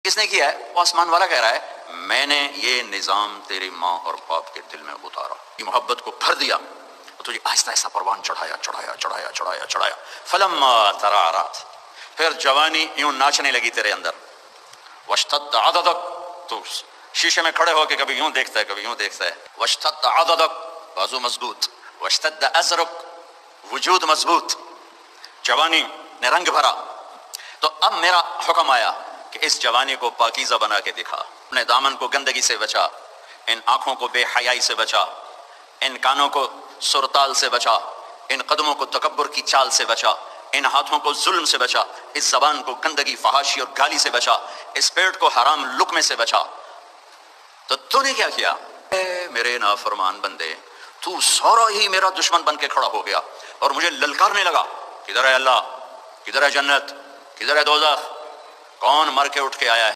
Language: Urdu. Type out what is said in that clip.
کس نے کیا ہے؟ وہ آسمان والا کہہ رہا ہے میں نے یہ نظام تیری ماں اور باپ کے دل میں اتارا، یہ محبت کو بھر دیا، تجھے آہستہ آہستہ پروان چڑھایا فلما ترعرعت، پھر جوانی یوں ناچنے لگی تیرے اندر، واشتد عضدک، تو شیشے میں کھڑے ہو کے کبھی یوں دیکھتا ہے کبھی یوں دیکھتا ہے، واشتد عضدک، بازو مضبوط، واشتد ازرک، وجود مضبوط، جوانی نے رنگ بھرا۔ تو اب میرا حکم آیا کہ اس جوانی کو پاکیزہ بنا کے دکھا، اپنے دامن کو گندگی سے بچا، ان آنکھوں کو بے حیائی سے بچا، ان کانوں کو سرتال سے بچا، ان قدموں کو تکبر کی چال سے بچا، ان ہاتھوں کو ظلم سے بچا، اس زبان کو گندگی، فحاشی اور گالی سے بچا، اس پیٹ کو حرام لقمے سے بچا۔ تو نے کیا کیا؟ اے میرے نافرمان بندے، تو سورا ہی میرا دشمن بن کے کھڑا ہو گیا اور مجھے للکارنے لگا، کدھر ہے اللہ، کدھر ہے جنت، کدھر ہے دوزخ، کون مر کے اٹھ کے آیا ہے؟